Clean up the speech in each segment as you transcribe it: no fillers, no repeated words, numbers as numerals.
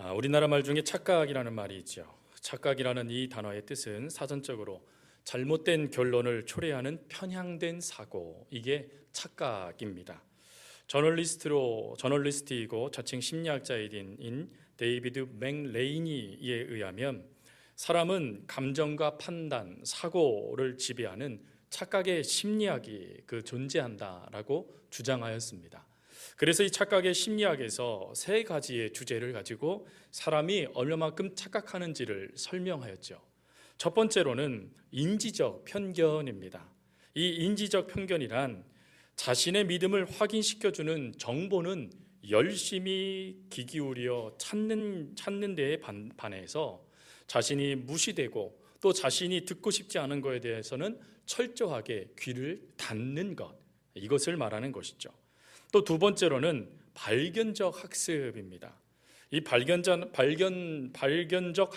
우리나라 말 중에 착각이라는 말이 있죠. 착각이라는 이 단어의 뜻은 사전적으로 잘못된 결론을 초래하는 편향된 사고, 이게 착각입니다. 저널리스트이고 자칭 심리학자인 데이비드 맥레이니에 의하면 사람은 감정과 판단, 사고를 지배하는 착각의 심리학이 존재한다라고 주장하였습니다. 그래서 이 착각의 심리학에서 세 가지의 주제를 가지고 사람이 얼마만큼 착각하는지를 설명하였죠. 첫 번째로는 인지적 편견입니다. 이 인지적 편견이란 자신의 믿음을 확인시켜주는 정보는 열심히 귀 기울여 찾는 데에 반해서 자신이 무시되고 또 자신이 듣고 싶지 않은 것에 대해서는 철저하게 귀를 닫는 것, 이것을 말하는 것이죠. 또 두 번째로는 발견적 학습입니다. 이 발견적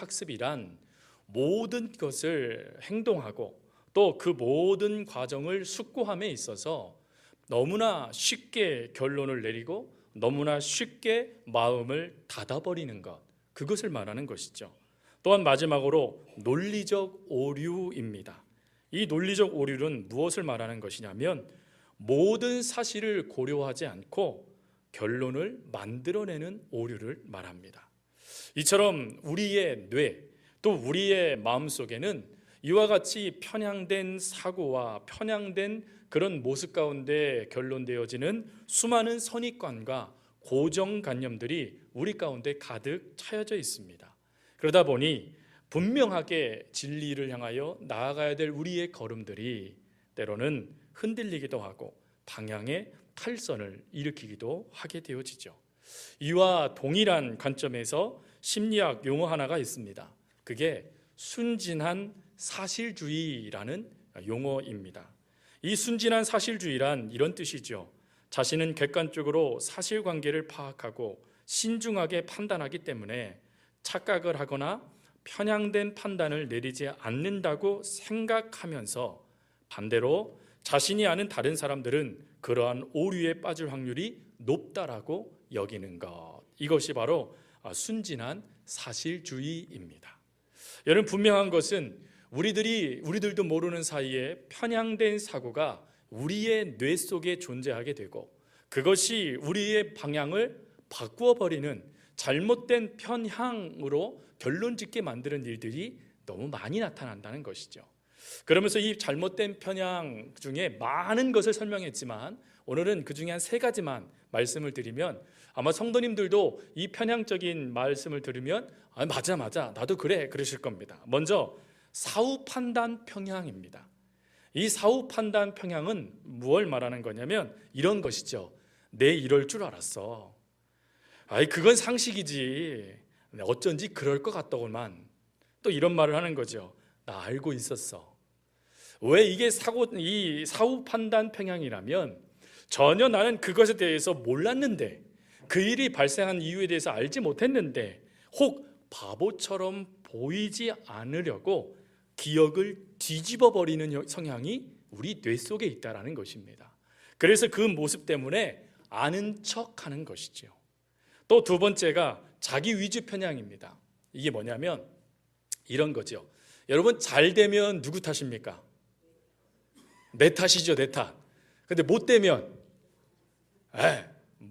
학습이란 모든 것을 행동하고 또 그 모든 과정을 숙고함에 있어서 너무나 쉽게 결론을 내리고 너무나 쉽게 마음을 닫아버리는 것, 그것을 말하는 것이죠. 또한 마지막으로 논리적 오류입니다. 이 논리적 오류는 무엇을 말하는 것이냐면 모든 사실을 고려하지 않고 결론을 만들어내는 오류를 말합니다. 이처럼 우리의 뇌, 또 우리의 마음속에는 이와 같이 편향된 사고와 편향된 그런 모습 가운데 결론되어지는 수많은 선입관과 고정관념들이 우리 가운데 가득 차여져 있습니다. 그러다 보니 분명하게 진리를 향하여 나아가야 될 우리의 걸음들이 때로는 흔들리기도 하고 방향의 탈선을 일으키기도 하게 되어지죠. 이와 동일한 관점에서 심리학 용어 하나가 있습니다. 그게 순진한 사실주의라는 용어입니다. 이 순진한 사실주의란 이런 뜻이죠. 자신은 객관적으로 사실관계를 파악하고 신중하게 판단하기 때문에 착각을 하거나 편향된 판단을 내리지 않는다고 생각하면서 반대로 자신이 아는 다른 사람들은 그러한 오류에 빠질 확률이 높다라고 여기는 것, 이것이 바로 순진한 사실주의입니다. 여러분, 분명한 것은 우리들도 모르는 사이에 편향된 사고가 우리의 뇌 속에 존재하게 되고 그것이 우리의 방향을 바꾸어 버리는 잘못된 편향으로 결론짓게 만드는 일들이 너무 많이 나타난다는 것이죠. 그러면서 이 잘못된 편향 중에 많은 것을 설명했지만 오늘은 그 중에 한 세 가지만 말씀을 드리면 아마 성도님들도 이 편향적인 말씀을 들으면 맞아 나도 그래 그러실 겁니다. 먼저 사후 판단 편향입니다. 이 사후 판단 편향은 무엇을 말하는 거냐면 이런 것이죠. 내 이럴 줄 알았어. 그건 상식이지. 어쩐지 그럴 것 같더구만. 또 이런 말을 하는 거죠. 나 알고 있었어. 왜 이게 이 사후 판단 편향이라면 전혀 나는 그것에 대해서 몰랐는데 그 일이 발생한 이유에 대해서 알지 못했는데 혹 바보처럼 보이지 않으려고 기억을 뒤집어 버리는 성향이 우리 뇌 속에 있다라는 것입니다. 그래서 그 모습 때문에 아는 척하는 것이죠. 또 두 번째가 자기 위주 편향입니다. 이게 뭐냐면 이런 거죠. 여러분, 잘 되면 누구 탓입니까? 내 탓이죠, 내 탓. 근데 못 되면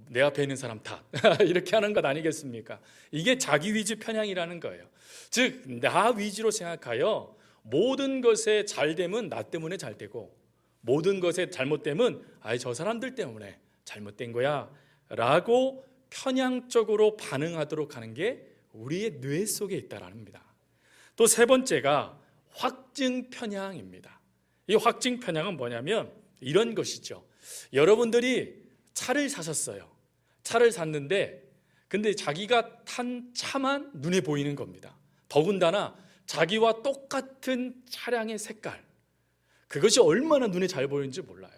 내 앞에 있는 사람 탓. 이렇게 하는 것 아니겠습니까? 이게 자기 위주 편향이라는 거예요. 즉, 나 위주로 생각하여 모든 것에 잘 되면 나 때문에 잘 되고 모든 것에 잘못되면 저 사람들 때문에 잘못된 거야 라고 편향적으로 반응하도록 하는 게 우리의 뇌 속에 있다라는 겁니다. 또 세 번째가 확증 편향입니다. 이 확증 편향은 뭐냐면 이런 것이죠. 여러분들이 차를 사셨어요. 차를 샀는데 근데 자기가 탄 차만 눈에 보이는 겁니다. 더군다나 자기와 똑같은 차량의 색깔, 그것이 얼마나 눈에 잘 보이는지 몰라요.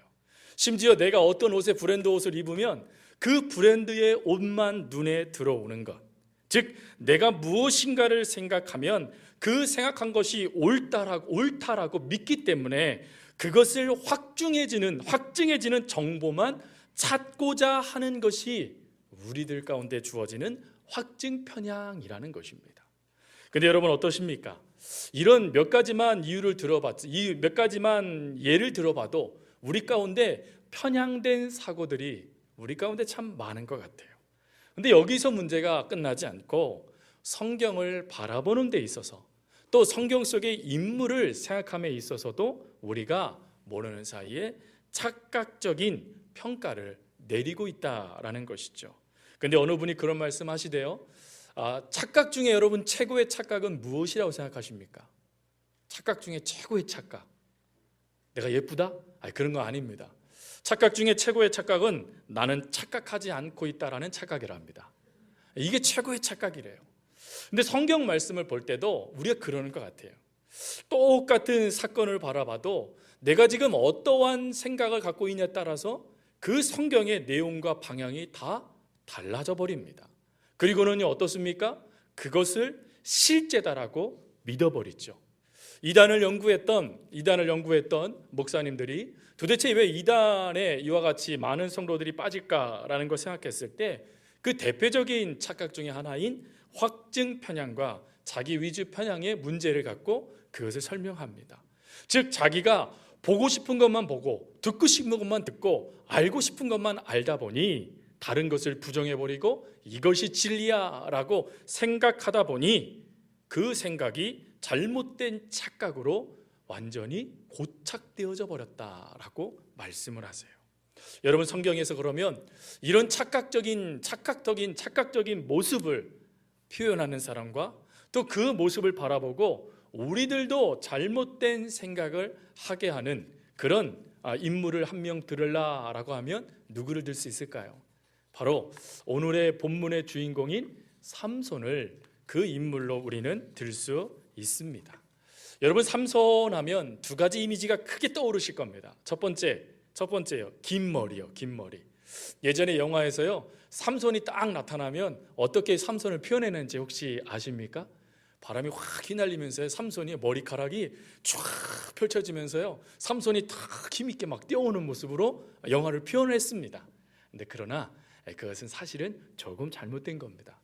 심지어 내가 어떤 브랜드 옷을 입으면 그 브랜드의 옷만 눈에 들어오는 것, 즉 내가 무엇인가를 생각하면 그 생각한 것이 옳다라고 믿기 때문에 그것을 확증해지는 정보만 찾고자 하는 것이 우리들 가운데 주어지는 확증 편향이라는 것입니다. 근데 여러분 어떠십니까? 이런 몇 가지만 몇 가지만 예를 들어봐도 우리 가운데 편향된 사고들이 우리 가운데 참 많은 것 같아요. 근데 여기서 문제가 끝나지 않고 성경을 바라보는 데 있어서 또 성경 속의 인물을 생각함에 있어서도 우리가 모르는 사이에 착각적인 평가를 내리고 있다라는 것이죠. 근데 어느 분이 그런 말씀 하시대요. 착각 중에 여러분 최고의 착각은 무엇이라고 생각하십니까? 착각 중에 최고의 착각, 내가 예쁘다? 그런 거 아닙니다. 착각 중에 최고의 착각은 나는 착각하지 않고 있다라는 착각이랍니다. 이게 최고의 착각이래요. 근데 성경 말씀을 볼 때도 우리가 그러는 것 같아요. 똑같은 사건을 바라봐도 내가 지금 어떠한 생각을 갖고 있냐에 따라서 그 성경의 내용과 방향이 다 달라져 버립니다. 그리고는 어떻습니까? 그것을 실제다라고 믿어버리죠. 이단을 연구했던 목사님들이 도대체 왜 이단에 이와 같이 많은 성도들이 빠질까라는 걸 생각했을 때 그 대표적인 착각 중에 하나인 확증 편향과 자기 위주 편향의 문제를 갖고 그것을 설명합니다. 즉 자기가 보고 싶은 것만 보고 듣고 싶은 것만 듣고 알고 싶은 것만 알다 보니 다른 것을 부정해버리고 이것이 진리야라고 생각하다 보니 그 생각이 잘못된 착각으로 완전히 고착되어져 버렸다라고 말씀을 하세요. 여러분 성경에서 그러면 이런 착각적인 모습을 표현하는 사람과 또 그 모습을 바라보고 우리들도 잘못된 생각을 하게 하는 그런 인물을 한 명 들으라라고 하면 누구를 들 수 있을까요? 바로 오늘의 본문의 주인공인 삼손을 그 인물로 우리는 들 수 있습니다. 여러분 삼손 하면 두 가지 이미지가 크게 떠오르실 겁니다. 첫 번째요. 긴 머리요. 긴 머리. 예전에 영화에서요. 삼손이 딱 나타나면 어떻게 삼손을 표현했는지 혹시 아십니까? 바람이 확 휘날리면서요. 삼손이 머리카락이 쫙 펼쳐지면서요. 삼손이 탁 힘있게 막 뛰어오는 모습으로 영화를 표현했습니다. 근데 그러나 그것은 사실은 조금 잘못된 겁니다.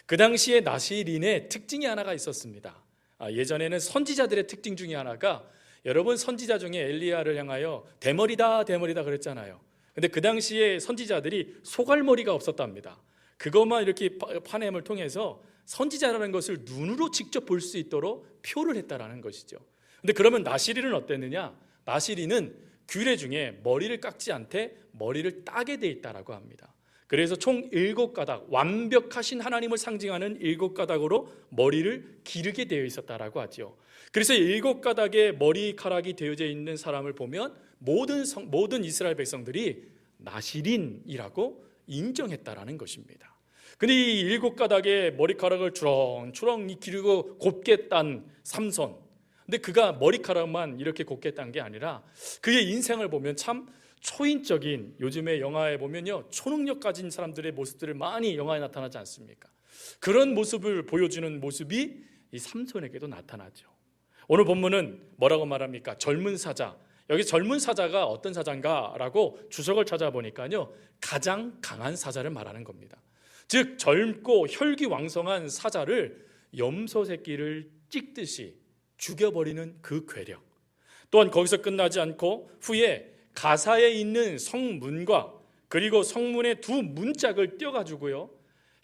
그 당시에 나시린의 특징이 하나가 있었습니다. 예전에는 선지자들의 특징 중에 하나가 여러분 선지자 중에 엘리야를 향하여 대머리다 그랬잖아요. 근데 그 당시에 선지자들이 소갈머리가 없었답니다. 그것만 이렇게 파냄을 통해서 선지자라는 것을 눈으로 직접 볼 수 있도록 표를 했다라는 것이죠. 근데 그러면 나시린은 어땠느냐? 나시린은 규례 중에 머리를 깎지 않되 머리를 따게 돼 있다라고 합니다. 그래서 총 7가닥 완벽하신 하나님을 상징하는 7가닥으로 머리를 기르게 되어 있었다라고 하죠. 그래서 7가닥의 머리카락이 되어져 있는 사람을 보면 모든 이스라엘 백성들이 나시린이라고 인정했다라는 것입니다. 근데 이 7가닥의 머리카락을 주렁주렁 기르고 곱게 딴 삼손, 근데 그가 머리카락만 이렇게 곱게 딴 게 아니라 그의 인생을 보면 참 초인적인, 요즘에 영화에 보면요 초능력 가진 사람들의 모습들을 많이 영화에 나타나지 않습니까? 그런 모습을 보여주는 모습이 이 삼손에게도 나타나죠. 오늘 본문은 뭐라고 말합니까? 젊은 사자. 여기 젊은 사자가 어떤 사자인가라고 주석을 찾아보니까요 가장 강한 사자를 말하는 겁니다. 즉 젊고 혈기왕성한 사자를 염소 새끼를 찍듯이 죽여버리는 그 괴력. 또한 거기서 끝나지 않고 후에 가사에 있는 성문과 그리고 성문의 두 문짝을 떼어가지고요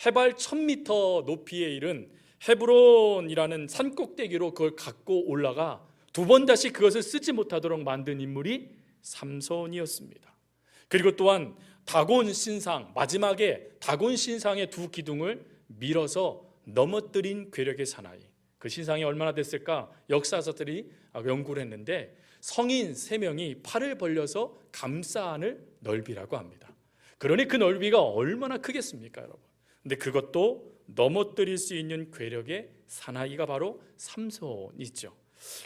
해발 1000m 높이에 이른 헤브론이라는 산꼭대기로 그걸 갖고 올라가 두 번 다시 그것을 쓰지 못하도록 만든 인물이 삼손이었습니다. 그리고 또한 다곤 신상, 마지막에 다곤 신상의 두 기둥을 밀어서 넘어뜨린 괴력의 사나이. 그 신상이 얼마나 됐을까? 역사자들이 연구를 했는데 성인 3명이 팔을 벌려서 감싸 안을 넓이라고 합니다. 그러니 그 넓이가 얼마나 크겠습니까, 여러분? 근데 그것도 넘어뜨릴 수 있는 괴력의 사나이가 바로 삼손이죠.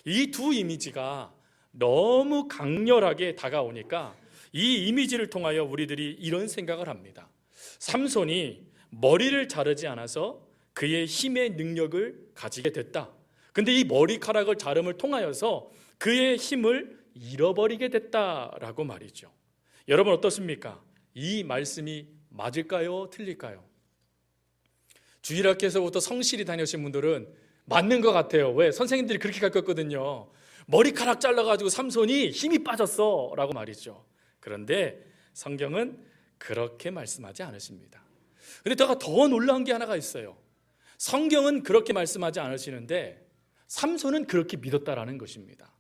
이 두 이미지가 너무 강렬하게 다가오니까 이 이미지를 통하여 우리들이 이런 생각을 합니다. 삼손이 머리를 자르지 않아서 그의 힘의 능력을 가지게 됐다. 근데 이 머리카락을 자름을 통하여서 그의 힘을 잃어버리게 됐다라고 말이죠. 여러분 어떻습니까? 이 말씀이 맞을까요? 틀릴까요? 주일학교에서부터 성실히 다니신 분들은 맞는 것 같아요. 왜? 선생님들이 그렇게 가르쳤거든요. 머리카락 잘라가지고 삼손이 힘이 빠졌어 라고 말이죠. 그런데 성경은 그렇게 말씀하지 않으십니다. 그런데 더 놀라운 게 하나가 있어요. 성경은 그렇게 말씀하지 않으시는데 삼손은 그렇게 믿었다라는 것입니다.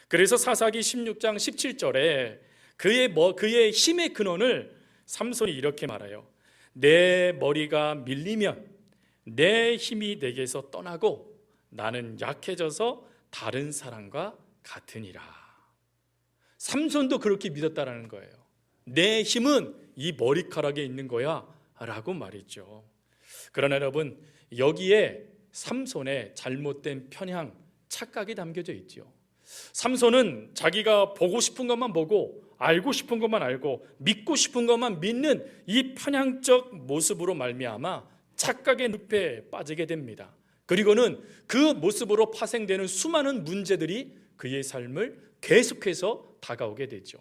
그래서 사사기 16장 17절에 그의 힘의 근원을 삼손이 이렇게 말해요. 내 머리가 밀리면 내 힘이 내게서 떠나고 나는 약해져서 다른 사람과 같으니라. 삼손도 그렇게 믿었다라는 거예요. 내 힘은 이 머리카락에 있는 거야 라고 말했죠. 그러나 여러분, 여기에 삼손의 잘못된 편향, 착각이 담겨져 있죠. 삼손은 자기가 보고 싶은 것만 보고 알고 싶은 것만 알고 믿고 싶은 것만 믿는 이 편향적 모습으로 말미암아 착각의 늪에 빠지게 됩니다. 그리고는 그 모습으로 파생되는 수많은 문제들이 그의 삶을 계속해서 다가오게 되죠.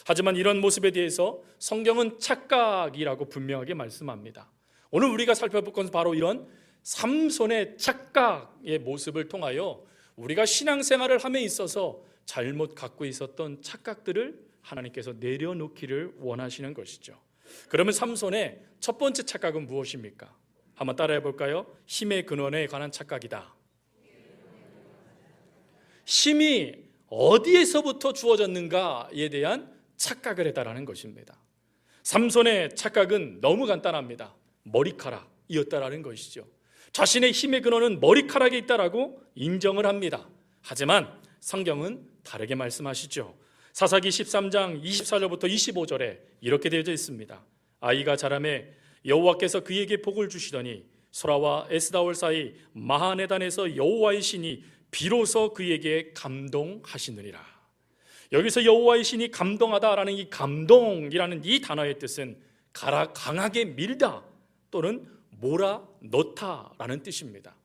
하지만 이런 모습에 대해서 성경은 착각이라고 분명하게 말씀합니다. 오늘 우리가 살펴볼 것은 바로 이런 삼손의 착각의 모습을 통하여 우리가 신앙생활을 함에 있어서 잘못 갖고 있었던 착각들을 하나님께서 내려놓기를 원하시는 것이죠. 그러면 삼손의 첫 번째 착각은 무엇입니까? 한번 따라해 볼까요? 힘의 근원에 관한 착각이다. 힘이 어디에서부터 주어졌는가에 대한 착각을 했다라는 것입니다. 삼손의 착각은 너무 간단합니다. 머리카락이었다라는 것이죠. 자신의 힘의 근원은 머리카락에 있다라고 인정을 합니다. 하지만 성경은 다르게 말씀하시죠. 사사기 13장 24절부터 25절에 이렇게 되어져 있습니다. 아이가 자라매 여호와께서 그에게 복을 주시더니 소라와 에스다올 사이 마하네단에서 여호와의 신이 비로소 그에게 감동하시느니라. 여기서 여호와의 신이 감동하다라는 이 감동이라는 이 단어의 뜻은 강하게 밀다 또는 몰아넣다라는 뜻입니다.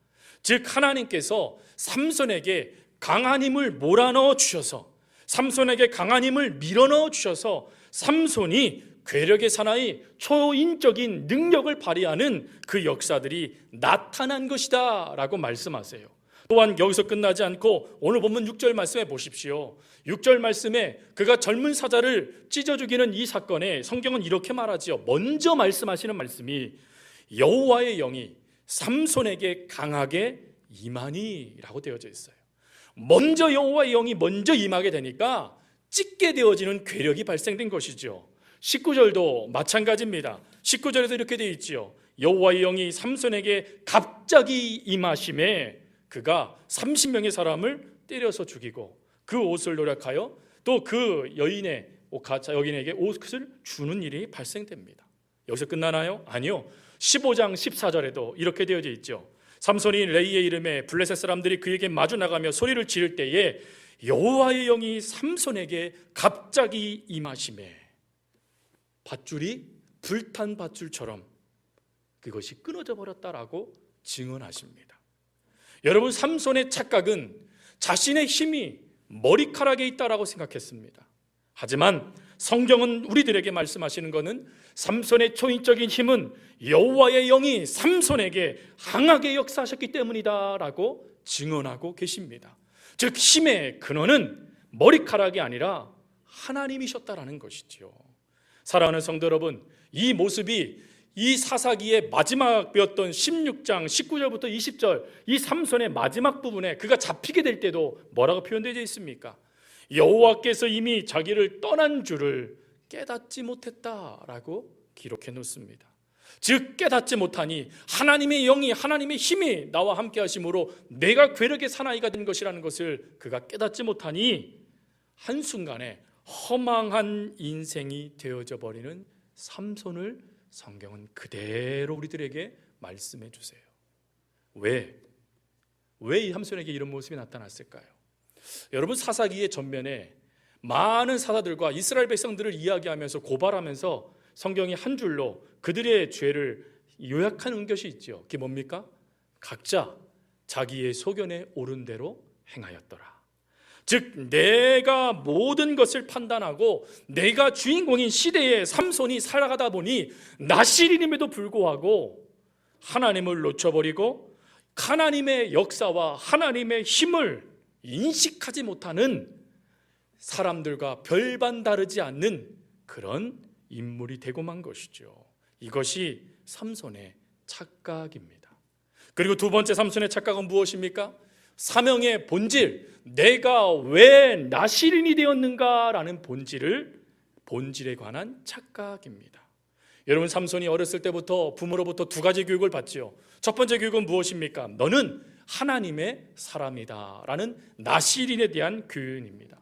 즉 하나님께서 삼손에게 강한 힘을 몰아넣어 주셔서 삼손에게 강한 힘을 밀어넣어 주셔서 삼손이 괴력의 사나이 초인적인 능력을 발휘하는 그 역사들이 나타난 것이다 라고 말씀하세요. 또한 여기서 끝나지 않고 오늘 본문 6절 말씀해 보십시오. 6절 말씀에 그가 젊은 사자를 찢어 죽이는 이 사건에 성경은 이렇게 말하지요. 먼저 말씀하시는 말씀이 여호와의 영이 삼손에게 강하게 임하니 라고 되어져 있어요. 먼저 여호와의 영이 먼저 임하게 되니까 찢게 되어지는 괴력이 발생된 것이죠. 19절도 마찬가지입니다. 19절에도 이렇게 되어 있지요. 여호와의 영이 삼손에게 갑자기 임하심에 그가 30명의 사람을 때려서 죽이고 그 옷을 노력하여 또 그 여인에게 옷을 주는 일이 발생됩니다. 여기서 끝나나요? 아니요. 15장 14절에도 이렇게 되어져 있죠. 삼손이 레이의 이름에 블레셋 사람들이 그에게 마주 나가며 소리를 지를 때에 여호와의 영이 삼손에게 갑자기 임하심에 밧줄이 불탄 밧줄처럼 그것이 끊어져 버렸다라고 증언하십니다. 여러분, 삼손의 착각은 자신의 힘이 머리카락에 있다라고 생각했습니다. 하지만 성경은 우리들에게 말씀하시는 것은 삼손의 초인적인 힘은 여호와의 영이 삼손에게 강하게 역사하셨기 때문이다라고 증언하고 계십니다. 즉 힘의 근원은 머리카락이 아니라 하나님이셨다라는 것이지요. 사랑하는 성도 여러분, 이 모습이 이 사사기의 마지막 배웠던 16장 19절부터 20절 이 삼손의 마지막 부분에 그가 잡히게 될 때도 뭐라고 표현되어 있습니까? 여호와께서 이미 자기를 떠난 줄을 깨닫지 못했다라고 기록해 놓습니다. 즉 깨닫지 못하니 하나님의 영이 하나님의 힘이 나와 함께 하심으로 내가 괴력의 사나이가 된 것이라는 것을 그가 깨닫지 못하니 한순간에 허망한 인생이 되어져 버리는 삼손을 성경은 그대로 우리들에게 말씀해 주세요. 왜 이 삼손에게 이런 모습이 나타났을까요? 여러분, 사사기의 전면에 많은 사사들과 이스라엘 백성들을 이야기하면서 고발하면서 성경이 한 줄로 그들의 죄를 요약한 것이 있죠. 그게 뭡니까? 각자 자기의 소견에 옳은 대로 행하였더라. 즉 내가 모든 것을 판단하고 내가 주인공인 시대에 삼손이 살아가다 보니 나시린임에도 불구하고 하나님을 놓쳐버리고 하나님의 역사와 하나님의 힘을 인식하지 못하는 사람들과 별반 다르지 않는 그런 인물이 되고 만 것이죠. 이것이 삼손의 착각입니다. 그리고 두 번째 삼손의 착각은 무엇입니까? 사명의 본질, 내가 왜 나시린이 되었는가라는 본질에 관한 착각입니다. 여러분, 삼손이 어렸을 때부터 부모로부터 두 가지 교육을 받지요. 첫 번째 교육은 무엇입니까? 너는 하나님의 사람이다 라는 나시린에 대한 교훈입니다.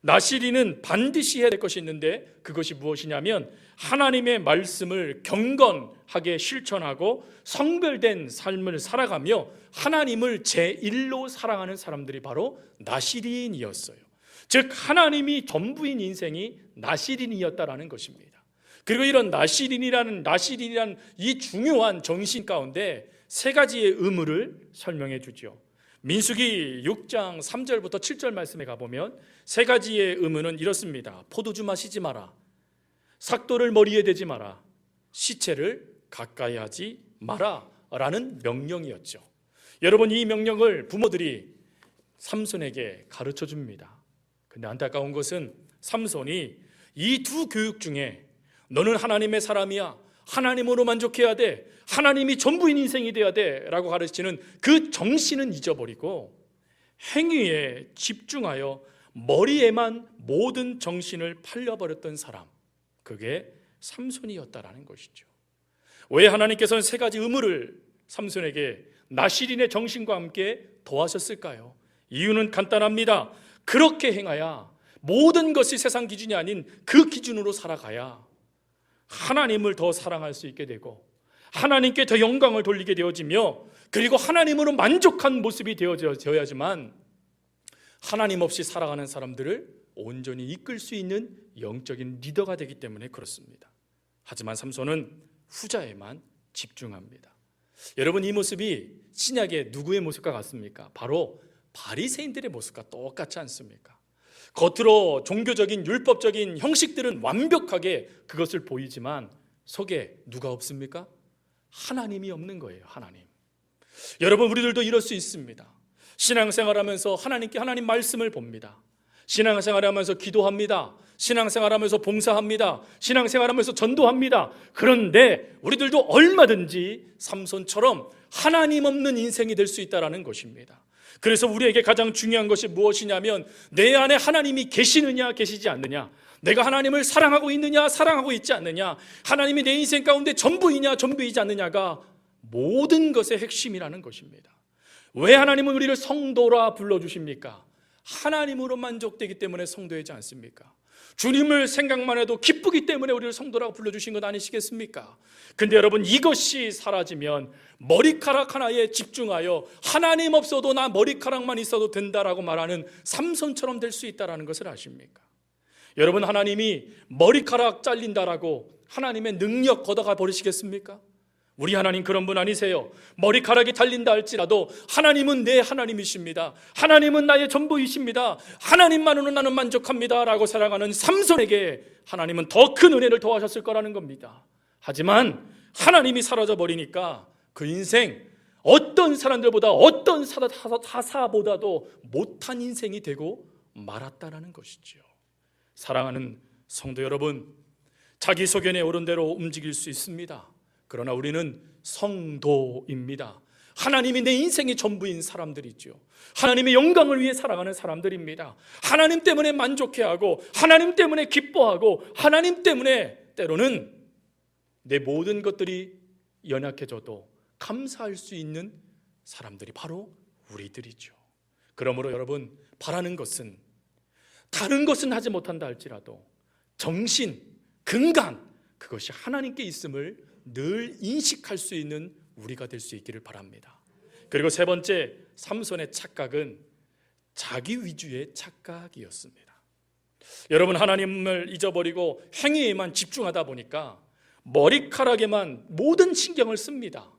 나시린은 반드시 해야 될 것이 있는데 그것이 무엇이냐면 하나님의 말씀을 경건하게 실천하고 성별된 삶을 살아가며 하나님을 제1로 사랑하는 사람들이 바로 나시린이었어요. 즉 하나님이 전부인 인생이 나시린이었다라는 것입니다. 그리고 이런 나시린이라는 이 중요한 정신 가운데 세 가지의 의무를 설명해 주죠. 민수기 6장 3절부터 7절 말씀에 가보면 세 가지의 의무는 이렇습니다. 포도주 마시지 마라, 삭도를 머리에 대지 마라, 시체를 가까이 하지 마라 라는 명령이었죠. 여러분, 이 명령을 부모들이 삼손에게 가르쳐 줍니다. 근데 안타까운 것은 삼손이 이 두 교육 중에 너는 하나님의 사람이야, 하나님으로 만족해야 돼, 하나님이 전부인 인생이 돼야 돼 라고 가르치는 그 정신은 잊어버리고 행위에 집중하여 머리에만 모든 정신을 팔려버렸던 사람, 그게 삼손이었다라는 것이죠. 왜 하나님께서는 세 가지 의무를 삼손에게 나시린의 정신과 함께 더하셨을까요? 이유는 간단합니다. 그렇게 행하야 모든 것이 세상 기준이 아닌 그 기준으로 살아가야 하나님을 더 사랑할 수 있게 되고 하나님께 더 영광을 돌리게 되어지며 그리고 하나님으로 만족한 모습이 되어야지만 하나님 없이 살아가는 사람들을 온전히 이끌 수 있는 영적인 리더가 되기 때문에 그렇습니다. 하지만 삼손은 후자에만 집중합니다. 여러분, 이 모습이 신약의 누구의 모습과 같습니까? 바로 바리새인들의 모습과 똑같지 않습니까? 겉으로 종교적인 율법적인 형식들은 완벽하게 그것을 보이지만 속에 누가 없습니까? 하나님이 없는 거예요. 하나님. 여러분, 우리들도 이럴 수 있습니다. 신앙생활하면서 하나님께 하나님 말씀을 봅니다. 신앙생활하면서 기도합니다. 신앙생활하면서 봉사합니다. 신앙생활하면서 전도합니다. 그런데 우리들도 얼마든지 삼손처럼 하나님 없는 인생이 될 수 있다는 것입니다. 그래서 우리에게 가장 중요한 것이 무엇이냐면 내 안에 하나님이 계시느냐 계시지 않느냐, 내가 하나님을 사랑하고 있느냐 사랑하고 있지 않느냐, 하나님이 내 인생 가운데 전부이냐 전부이지 않느냐가 모든 것의 핵심이라는 것입니다. 왜 하나님은 우리를 성도라 불러주십니까? 하나님으로 만족되기 때문에 성도이지 않습니까? 주님을 생각만 해도 기쁘기 때문에 우리를 성도라고 불러주신 것 아니시겠습니까? 근데 여러분, 이것이 사라지면 머리카락 하나에 집중하여 하나님 없어도 나 머리카락만 있어도 된다라고 말하는 삼손처럼 될 수 있다는 것을 아십니까? 여러분, 하나님이 머리카락 잘린다라고 하나님의 능력 걷어가 버리시겠습니까? 우리 하나님 그런 분 아니세요. 머리카락이 달린다 할지라도 하나님은 내 하나님이십니다. 하나님은 나의 전부이십니다. 하나님만으로 나는 만족합니다 라고 살아가는 삼손에게 하나님은 더 큰 은혜를 더하셨을 거라는 겁니다. 하지만 하나님이 사라져 버리니까 그 인생 어떤 사람들보다 어떤 사사보다도 못한 인생이 되고 말았다라는 것이죠. 사랑하는 성도 여러분, 자기 소견에 오른 대로 움직일 수 있습니다. 그러나 우리는 성도입니다. 하나님이 내 인생의 전부인 사람들이죠. 하나님의 영광을 위해 살아가는 사람들입니다. 하나님 때문에 만족해하고 하나님 때문에 기뻐하고 하나님 때문에 때로는 내 모든 것들이 연약해져도 감사할 수 있는 사람들이 바로 우리들이죠. 그러므로 여러분, 바라는 것은 다른 것은 하지 못한다 할지라도 정신, 근간, 그것이 하나님께 있음을 늘 인식할 수 있는 우리가 될 수 있기를 바랍니다. 그리고 세 번째, 삼손의 착각은 자기 위주의 착각이었습니다. 여러분, 하나님을 잊어버리고 행위에만 집중하다 보니까 머리카락에만 모든 신경을 씁니다.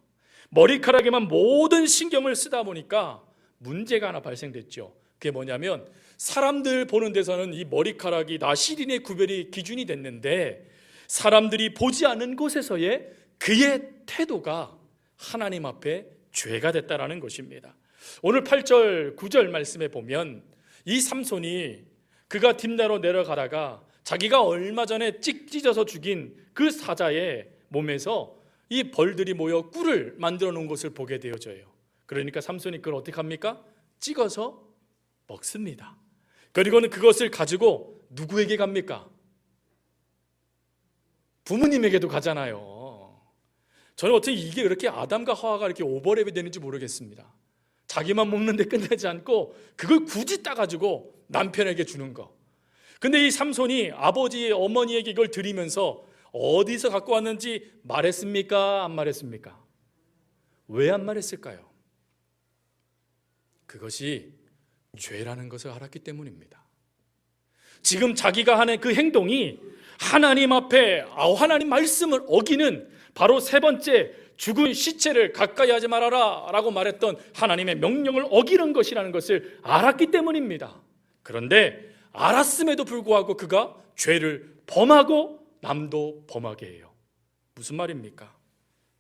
머리카락에만 모든 신경을 쓰다 보니까 문제가 하나 발생됐죠. 그게 뭐냐면 사람들 보는 데서는 이 머리카락이 나시린의 구별이 기준이 됐는데 사람들이 보지 않는 곳에서의 그의 태도가 하나님 앞에 죄가 됐다라는 것입니다. 오늘 8절 9절 말씀에 보면 이 삼손이 그가 딥나로 내려가다가 자기가 얼마 전에 찢어서 죽인 그 사자의 몸에서 이 벌들이 모여 꿀을 만들어 놓은 것을 보게 되어져요. 그러니까 삼손이 그걸 어떻게 합니까? 찍어서 먹습니다. 그리고는 그것을 가지고 누구에게 갑니까? 부모님에게도 가잖아요. 저는 어떻게 이게 그렇게 아담과 하와가 이렇게 오버랩이 되는지 모르겠습니다. 자기만 먹는데 끝내지 않고 그걸 굳이 따가지고 남편에게 주는 거. 근데 이 삼손이 아버지 어머니에게 이걸 드리면서 어디서 갖고 왔는지 말했습니까? 안 말했습니까? 왜 안 말했을까요? 그것이 죄라는 것을 알았기 때문입니다. 지금 자기가 하는 그 행동이 하나님 앞에 하나님 말씀을 어기는 바로 세 번째 죽은 시체를 가까이 하지 말아라 라고 말했던 하나님의 명령을 어기는 것이라는 것을 알았기 때문입니다. 그런데 알았음에도 불구하고 그가 죄를 범하고 남도 범하게 해요. 무슨 말입니까?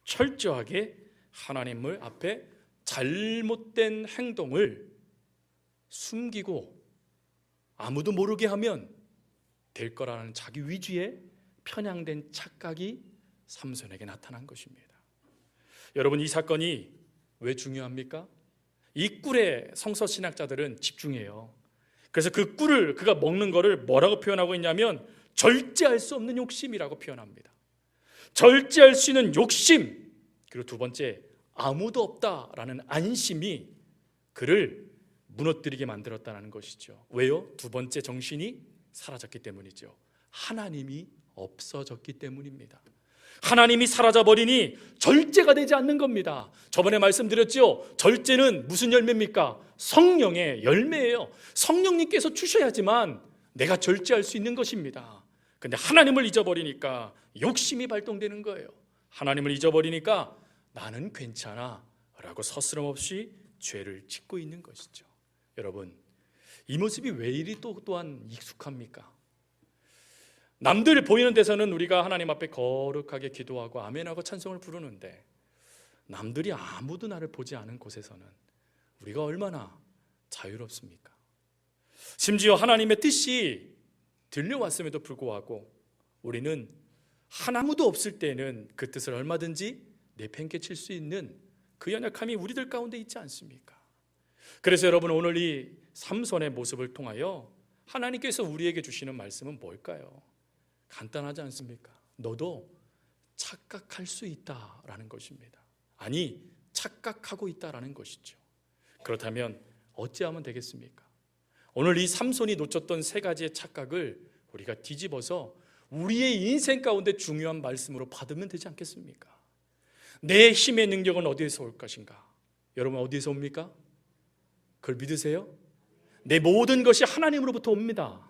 철저하게 하나님을 앞에 잘못된 행동을 숨기고 아무도 모르게 하면 될 거라는 자기 위주의 편향된 착각이 삼손에게 나타난 것입니다. 여러분, 이 사건이 왜 중요합니까? 이 꿀에 성서신학자들은 집중해요. 그래서 그 꿀을 그가 먹는 거를 뭐라고 표현하고 있냐면 절제할 수 없는 욕심이라고 표현합니다. 절제할 수 있는 욕심, 그리고 두 번째 아무도 없다라는 안심이 그를 무너뜨리게 만들었다는 것이죠. 왜요? 두 번째 정신이 사라졌기 때문이죠. 하나님이 없어졌기 때문입니다. 하나님이 사라져버리니 절제가 되지 않는 겁니다. 저번에 말씀드렸죠. 절제는 무슨 열매입니까? 성령의 열매예요. 성령님께서 주셔야지만 내가 절제할 수 있는 것입니다. 근데 하나님을 잊어버리니까 욕심이 발동되는 거예요. 하나님을 잊어버리니까 나는 괜찮아 라고 서스럼없이 죄를 짓고 있는 것이죠. 여러분, 이 모습이 왜 이리 또한 익숙합니까? 남들 보이는 데서는 우리가 하나님 앞에 거룩하게 기도하고 아멘하고 찬송을 부르는데 남들이 아무도 나를 보지 않은 곳에서는 우리가 얼마나 자유롭습니까? 심지어 하나님의 뜻이 들려왔음에도 불구하고 우리는 아무도 없을 때는 그 뜻을 얼마든지 내팽개칠 수 있는 그 연약함이 우리들 가운데 있지 않습니까? 그래서 여러분, 오늘 이 삼손의 모습을 통하여 하나님께서 우리에게 주시는 말씀은 뭘까요? 간단하지 않습니까? 너도 착각할 수 있다라는 것입니다. 아니, 착각하고 있다라는 것이죠. 그렇다면 어찌하면 되겠습니까? 오늘 이 삼손이 놓쳤던 세 가지의 착각을 우리가 뒤집어서 우리의 인생 가운데 중요한 말씀으로 받으면 되지 않겠습니까? 내 힘의 능력은 어디에서 올 것인가? 여러분, 어디에서 옵니까? 그걸 믿으세요? 내 모든 것이 하나님으로부터 옵니다.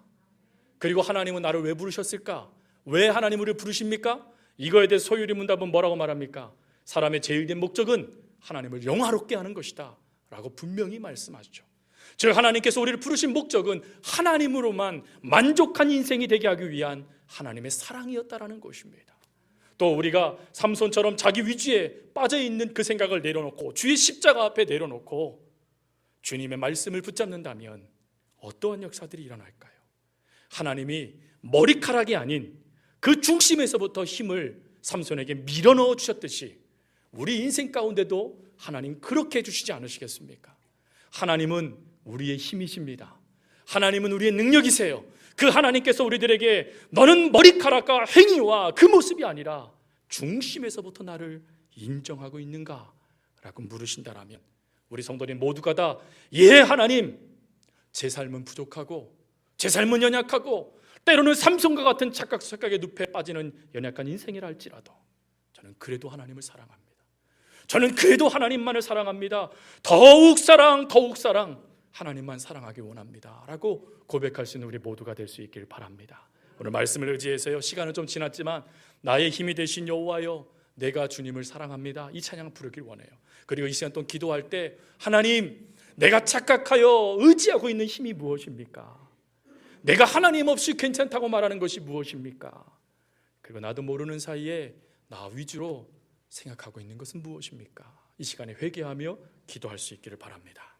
그리고 하나님은 나를 왜 부르셨을까? 왜 하나님 우리를 부르십니까? 이거에 대해 소유리 문답은 뭐라고 말합니까? 사람의 제일된 목적은 하나님을 영화롭게 하는 것이다 라고 분명히 말씀하시죠. 즉, 하나님께서 우리를 부르신 목적은 하나님으로만 만족한 인생이 되게 하기 위한 하나님의 사랑이었다라는 것입니다. 또 우리가 삼손처럼 자기 위주에 빠져있는 그 생각을 내려놓고 주의 십자가 앞에 내려놓고 주님의 말씀을 붙잡는다면 어떠한 역사들이 일어날까요? 하나님이 머리카락이 아닌 그 중심에서부터 힘을 삼손에게 밀어넣어 주셨듯이 우리 인생 가운데도 하나님 그렇게 해주시지 않으시겠습니까? 하나님은 우리의 힘이십니다. 하나님은 우리의 능력이세요. 그 하나님께서 우리들에게 너는 머리카락과 행위와 그 모습이 아니라 중심에서부터 나를 인정하고 있는가? 라고 물으신다라면 우리 성도님 모두가 다 예 하나님, 제 삶은 부족하고 제 삶은 연약하고 때로는 삼손과 같은 착각에 늪에 빠지는 연약한 인생이라 할지라도 저는 그래도 하나님을 사랑합니다. 저는 그래도 하나님만을 사랑합니다. 더욱 사랑 하나님만 사랑하기 원합니다 라고 고백할 수 있는 우리 모두가 될 수 있길 바랍니다. 오늘 말씀을 의지해서요, 시간은 좀 지났지만 나의 힘이 되신 여호와여 내가 주님을 사랑합니다 이 찬양 부르길 원해요. 그리고 이 시간 동안 기도할 때 하나님, 내가 착각하여 의지하고 있는 힘이 무엇입니까? 내가 하나님 없이 괜찮다고 말하는 것이 무엇입니까? 그리고 나도 모르는 사이에 나 위주로 생각하고 있는 것은 무엇입니까? 이 시간에 회개하며 기도할 수 있기를 바랍니다.